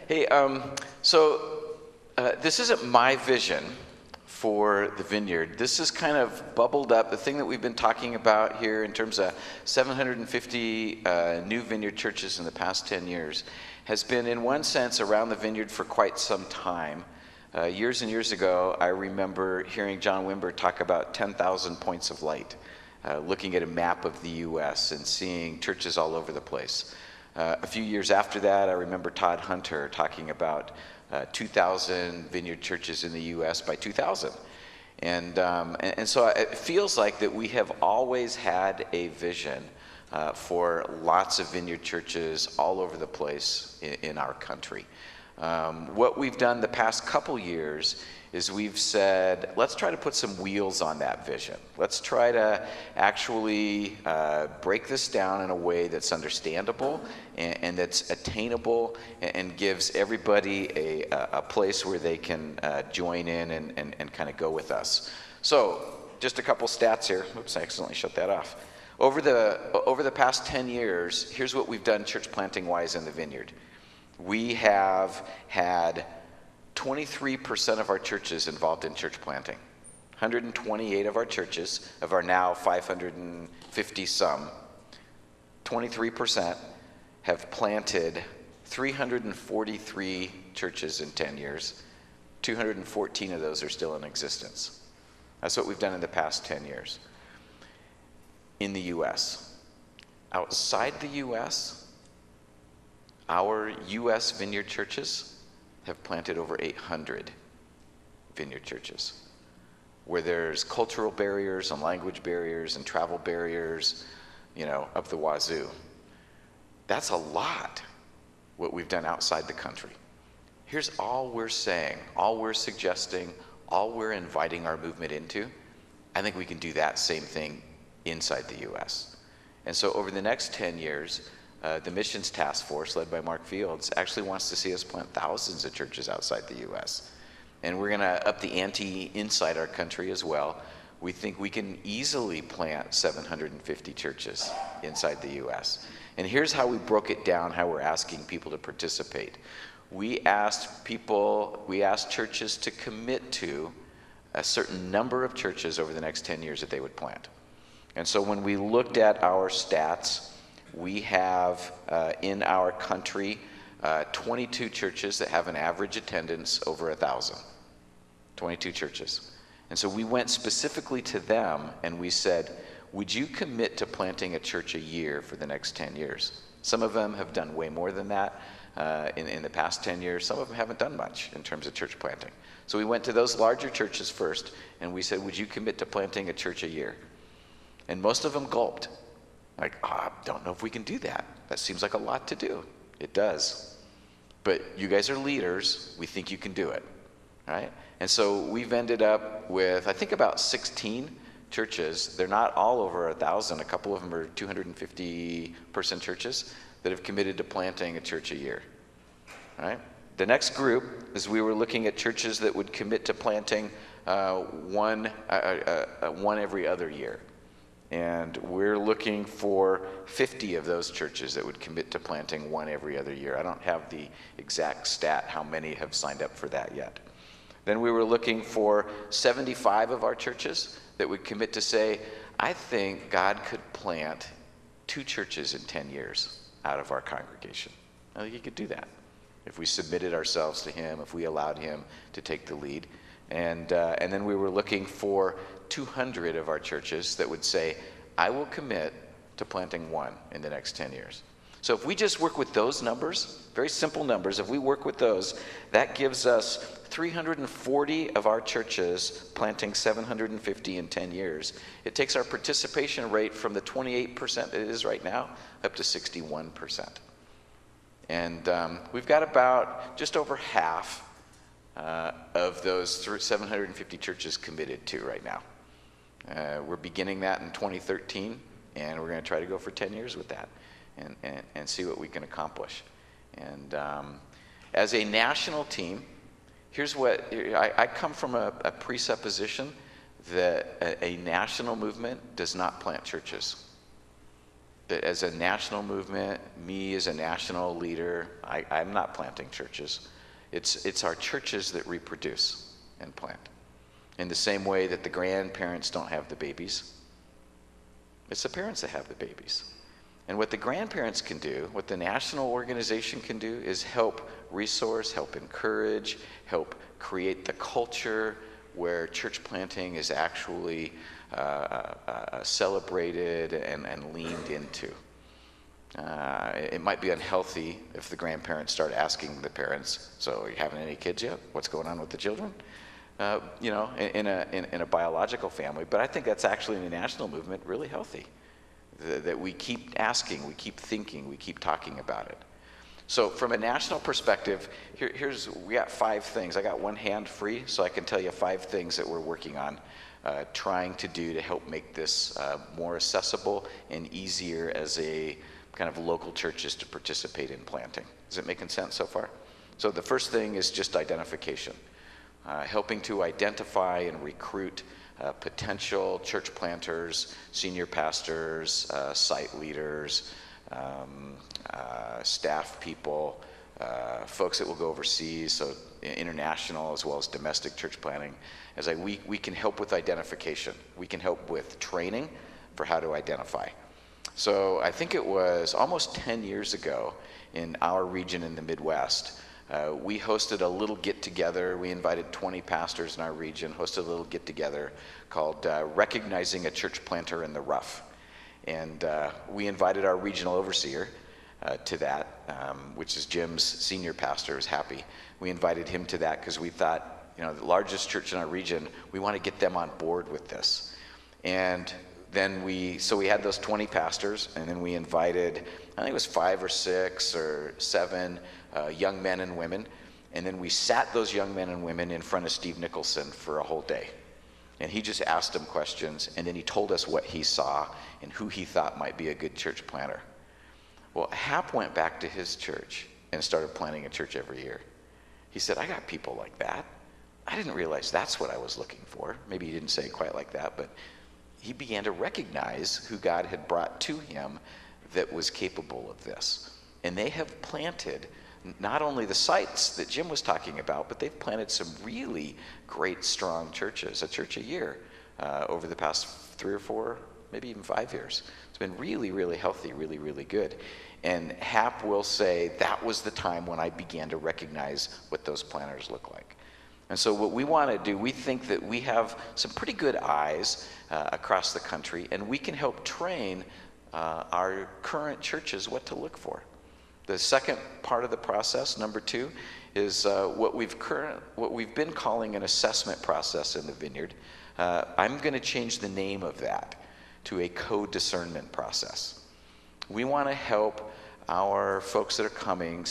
Hey, this isn't my vision for the Vineyard. This is kind of bubbled up. The thing that we've been talking about here in terms of 750 new Vineyard churches in the past 10 years has been, in one sense, around the Vineyard for quite some time. Years and years ago, I remember hearing John Wimber talk about 10,000 points of light, looking at a map of the U.S. and seeing churches all over the place. A few years after that, I remember Todd Hunter talking about 2,000 Vineyard churches in the U.S. by 2000. And so it feels like that we have always had a vision for lots of Vineyard churches all over the place in our country. What we've done the past couple years is we've said, let's try to put some wheels on that vision. Let's try to actually break this down in a way that's understandable and that's attainable and gives everybody a place where they can join in and kind of go with us. So just a couple stats here. Oops, I accidentally shut that off. Over the past 10 years, here's what we've done church planting wise in the Vineyard. We have had 23% of our churches involved in church planting. 128 of our churches, of our now 550 some, 23% have planted 343 churches in 10 years. 214 of those are still in existence. That's what we've done in the past 10 years. In the U.S. Outside the U.S., our U.S. Vineyard churches have planted over 800 Vineyard churches, where there's cultural barriers and language barriers and travel barriers, up the wazoo. That's a lot, what we've done outside the country. Here's all we're saying, all we're suggesting, all we're inviting our movement into. I think we can do that same thing inside the U.S. And so over the next 10 years, the missions task force led by Mark Fields actually wants to see us plant thousands of churches outside the U.S. And we're going to up the ante inside our country as well. We think we can easily plant 750 churches inside the U.S. And here's how we broke it down, how we're asking people to participate. We asked churches to commit to a certain number of churches over the next 10 years that they would plant. And so when we looked at our stats, we have in our country 22 churches that have an average attendance over 1,000. 22 churches. And so we went specifically to them and we said, would you commit to planting a church a year for the next 10 years? Some of them have done way more than that in the past 10 years. Some of them haven't done much in terms of church planting. So we went to those larger churches first and we said, would you commit to planting a church a year? And most of them gulped. Like, I don't know if we can do that. That seems like a lot to do. It does. But you guys are leaders. We think you can do it. Right? And so we've ended up with, I think, about 16 churches. They're not all over 1,000. A couple of them are 250-person churches that have committed to planting a church a year. Right? The next group is we were looking at churches that would commit to planting one every other year. And we're looking for 50 of those churches that would commit to planting one every other year. I don't have the exact stat how many have signed up for that yet. Then we were looking for 75 of our churches that would commit to say, I think God could plant 2 churches in 10 years out of our congregation. I think he could do that if we submitted ourselves to him, if we allowed him to take the lead. And then we were looking for 200 of our churches that would say, I will commit to planting 1 in the next 10 years. So if we just work with those numbers, very simple numbers, if we work with those, that gives us 340 of our churches planting 750 in 10 years. It takes our participation rate from the 28% that it is right now up to 61%. And we've got about just over half of those 750 churches committed to right now. We're beginning that in 2013, and we're going to try to go for 10 years with that and see what we can accomplish. And as a national team, here's what, I come from a presupposition that a national movement does not plant churches. that as a national movement, me as a national leader, I'm not planting churches. It's our churches that reproduce and plant. In the same way that the grandparents don't have the babies, it's the parents that have the babies. And what the grandparents can do, what the national organization can do, is help resource, help encourage, help create the culture where church planting is actually celebrated and leaned into. It might be unhealthy if the grandparents start asking the parents, so are you having any kids yet? What's going on with the children? In a biological family, but I think that's actually in the national movement really healthy. That we keep asking, we keep thinking, we keep talking about it. So from a national perspective, we got 5 things. I got one hand free, so I can tell you 5 things that we're working on, trying to do to help make this more accessible and easier as a kind of local churches to participate in planting. Is it making sense so far? So the first thing is just identification. Helping to identify and recruit potential church planters, senior pastors, site leaders, staff people, folks that will go overseas, so international as well as domestic church planting. We can help with identification. We can help with training for how to identify. So I think it was almost 10 years ago in our region in the Midwest, we hosted a little get-together. We invited 20 pastors in our region, hosted a little get-together called Recognizing a Church Planter in the Rough. And we invited our regional overseer to that, which is Jim's senior pastor, is Happy. We invited him to that because we thought, the largest church in our region, we want to get them on board with this. And then we had those 20 pastors, and then we invited, I think it was 5 or 6 or 7 young men and women, and then we sat those young men and women in front of Steve Nicholson for a whole day. And he just asked them questions, and then he told us what he saw and who he thought might be a good church planter. Well, Hap went back to his church and started planting a church every year. He said, I got people like that. I didn't realize that's what I was looking for. Maybe he didn't say it quite like that, but he began to recognize who God had brought to him that was capable of this. And they have planted not only the sites that Jim was talking about, but they've planted some really great, strong churches, a church a year, over the past 3 or 4, maybe even 5 years. It's been really, really healthy, really, really good. And Hap will say, that was the time when I began to recognize what those planters look like. And so what we want to do, we think that we have some pretty good eyes across the country, and we can help train our current churches what to look for. The second part of the process, number 2, is what we've been calling an assessment process in the Vineyard. I'm going to change the name of that to a co-discernment process. We want to help our folks that are coming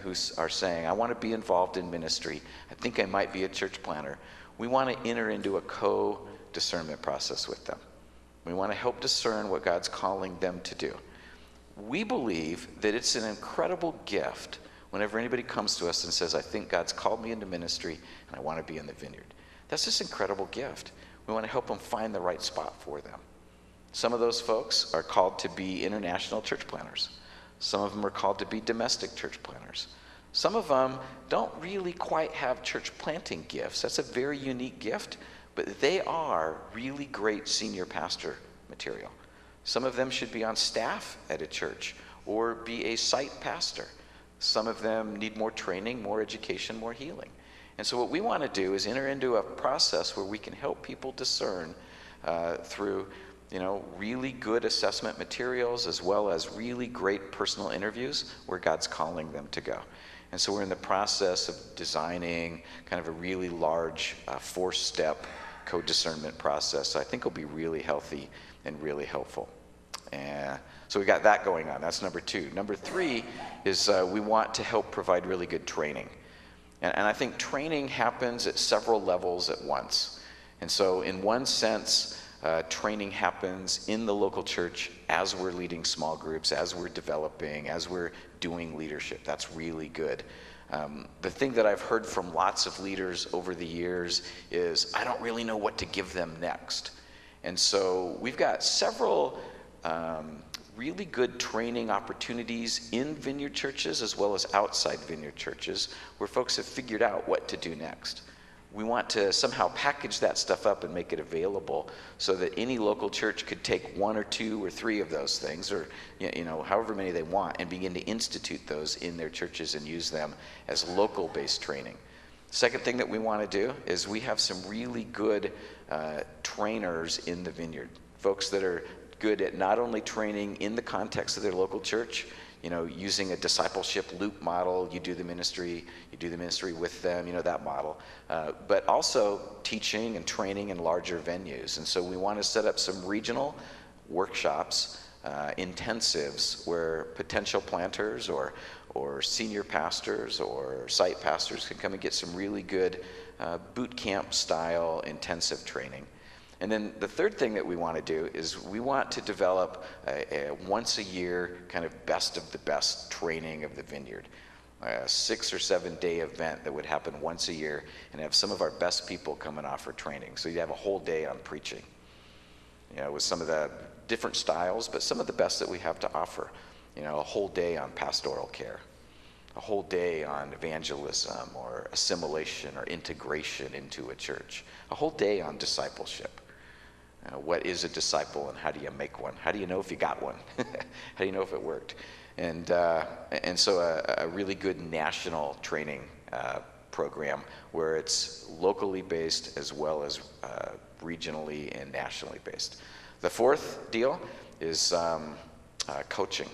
who are saying, I want to be involved in ministry. I think I might be a church planter. We want to enter into a co-discernment process with them. We want to help discern what God's calling them to do. We believe that it's an incredible gift whenever anybody comes to us and says, I think God's called me into ministry and I want to be in the Vineyard. That's just an incredible gift. We want to help them find the right spot for them. Some of those folks are called to be international church planters. Some of them are called to be domestic church planters. Some of them don't really quite have church planting gifts. That's a very unique gift, but they are really great senior pastor material. Some of them should be on staff at a church or be a site pastor. Some of them need more training, more education, more healing. And so what we want to do is enter into a process where we can help people discern through really good assessment materials as well as really great personal interviews where God's calling them to go. And so we're in the process of designing kind of a really large 4-step co-discernment process. So I think it'll be really healthy and really helpful. And so we got that going on. That's number 2. Number 3 is we want to help provide really good training. And I think training happens at several levels at once. And so in one sense, training happens in the local church as we're leading small groups, as we're developing, as we're doing leadership. That's really good. The thing that I've heard from lots of leaders over the years is, I don't really know what to give them next. And so we've got several really good training opportunities in Vineyard churches as well as outside Vineyard churches where folks have figured out what to do next. We want to somehow package that stuff up and make it available so that any local church could take 1 or 2 or 3 of those things, or however many they want, and begin to institute those in their churches and use them as local-based training. Second thing that we want to do is we have some really good trainers in the Vineyard, folks that are good at not only training in the context of their local church, using a discipleship loop model. You do the ministry with them, that model, but also teaching and training in larger venues. And so we want to set up some regional workshops, intensives, where potential planters or senior pastors or site pastors can come and get some really good boot camp style intensive training. And then the third thing that we want to do is we want to develop a once a year kind of best of the best training of the Vineyard, a 6 or 7 day event that would happen once a year and have some of our best people come and offer training. So you'd have a whole day on preaching, with some of the different styles, but some of the best that we have to offer. A whole day on pastoral care, a whole day on evangelism or assimilation or integration into a church, a whole day on discipleship. What is a disciple and how do you make one? How do you know if you got one? How do you know if it worked? And so a really good national training program where it's locally based as well as regionally and nationally based. The fourth deal is coaching.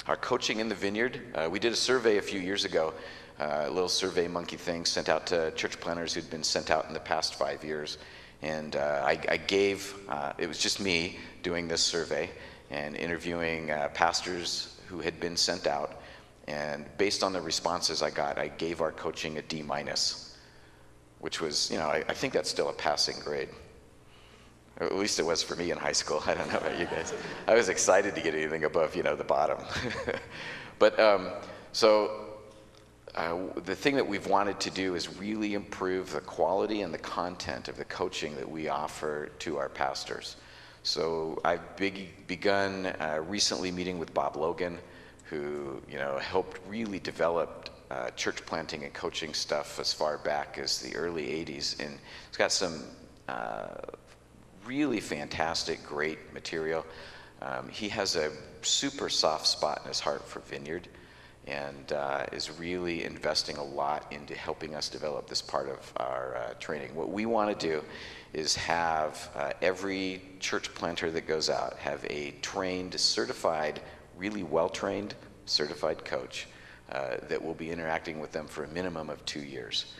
Our coaching in the Vineyard, we did a survey a few years ago, a little survey monkey thing sent out to church planners who'd been sent out in the past 5 years. And I gave, it was just me doing this survey and interviewing pastors who had been sent out. And based on the responses I got, I gave our coaching a D-, which was, I think that's still a passing grade. Or at least it was for me in high school. I don't know about you guys. I was excited to get anything above, the bottom. But the thing that we've wanted to do is really improve the quality and the content of the coaching that we offer to our pastors. So I've begun recently meeting with Bob Logan, who helped really develop church planting and coaching stuff as far back as the early 80s. And he's got some really fantastic, great material. He has a super soft spot in his heart for Vineyard, and is really investing a lot into helping us develop this part of our training. What we want to do is have every church planter that goes out have a trained, certified, really well-trained, certified coach that will be interacting with them for a minimum of 2 years.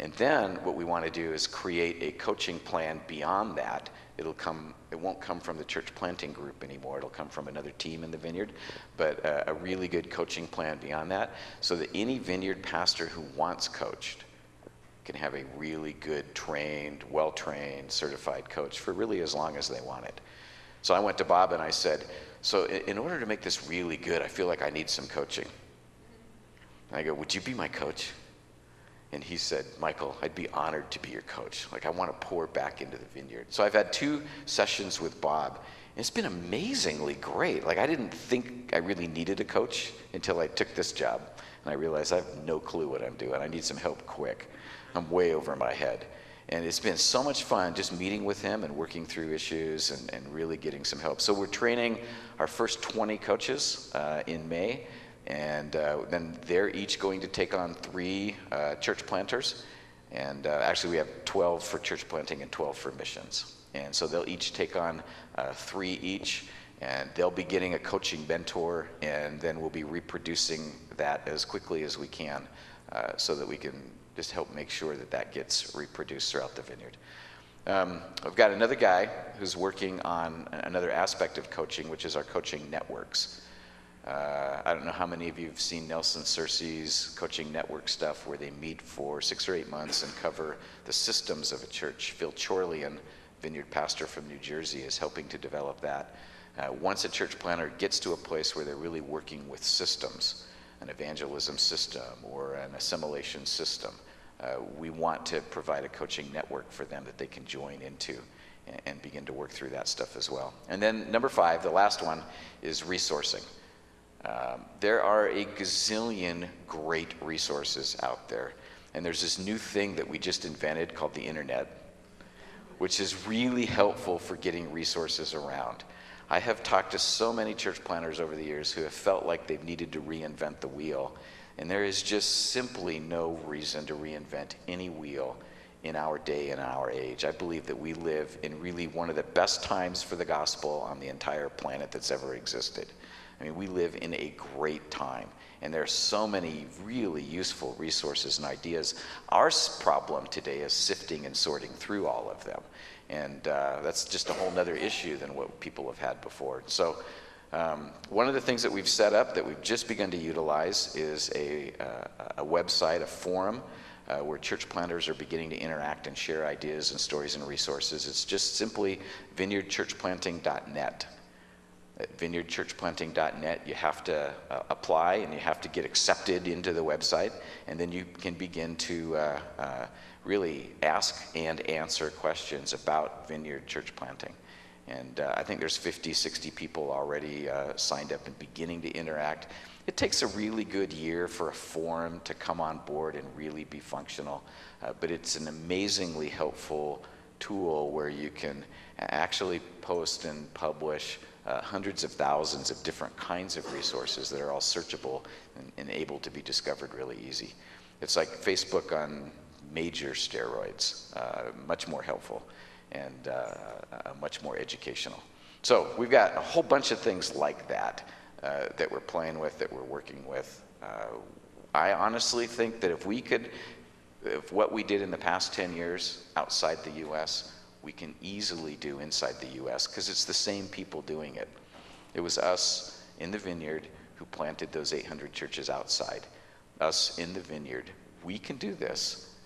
And then what we want to do is create a coaching plan beyond that. It won't come from the church planting group anymore. It'll come from another team in the Vineyard, but a really good coaching plan beyond that, so that any Vineyard pastor who wants coached can have a really good, trained, well-trained, certified coach for really as long as they want it. So I went to Bob and I said, so in order to make this really good, I feel like I need some coaching. And I go, would you be my coach? And he said, Michael, I'd be honored to be your coach. Like, I want to pour back into the Vineyard. So I've had 2 sessions with Bob, and it's been amazingly great. Like, I didn't think I really needed a coach until I took this job. And I realized I have no clue what I'm doing. I need some help quick. I'm way over my head. And it's been so much fun just meeting with him and working through issues and really getting some help. So we're training our first 20 coaches in May. And then they're each going to take on 3 church planters. And actually we have 12 for church planting and 12 for missions. And so they'll each take on 3 each, and they'll be getting a coaching mentor, and then we'll be reproducing that as quickly as we can so that we can just help make sure that that gets reproduced throughout the Vineyard. I've got another guy who's working on another aspect of coaching, which is our coaching networks. I don't know how many of you have seen Nelson Searcy's coaching network stuff where they meet for 6 or 8 months and cover the systems of a church. Phil Chorlian, Vineyard pastor from New Jersey, is helping to develop that. Once a church planter gets to a place where they're really working with systems, an evangelism system or an assimilation system, we want to provide a coaching network for them that they can join into and begin to work through that stuff as well. And then number 5, the last one, is resourcing. There are a gazillion great resources out there. And there's this new thing that we just invented called the internet, which is really helpful for getting resources around. I have talked to so many church planners over the years who have felt like they've needed to reinvent the wheel. And there is just simply no reason to reinvent any wheel in our day and our age. I believe that we live in really one of the best times for the gospel on the entire planet that's ever existed. I mean, we live in a great time, and there are so many really useful resources and ideas. Our problem today is sifting and sorting through all of them, and that's just a whole nother issue than what people have had before. So one of the things that we've set up that we've just begun to utilize is a website, a forum, where church planters are beginning to interact and share ideas and stories and resources. It's just simply vineyardchurchplanting.net. At vineyardchurchplanting.net, you have to apply and you have to get accepted into the website, and then you can begin to really ask and answer questions about Vineyard Church Planting. And I think there's 50, 60 people already signed up and beginning to interact. It takes a really good year for a forum to come on board and really be functional, but it's an amazingly helpful tool where you can actually post and publish hundreds of thousands of different kinds of resources that are all searchable and able to be discovered really easy. It's like Facebook on major steroids, much more helpful and much more educational. So we've got a whole bunch of things like that that we're playing with, that we're working with. I honestly think that if what we did in the past 10 years outside the U.S., we can easily do inside the U.S. because it's the same people doing it. It was us in the Vineyard who planted those 800 churches outside. Us in the Vineyard. We can do this.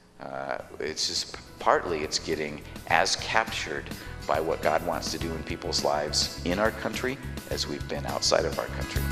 It's just partly it's getting as captured by what God wants to do in people's lives in our country as we've been outside of our country.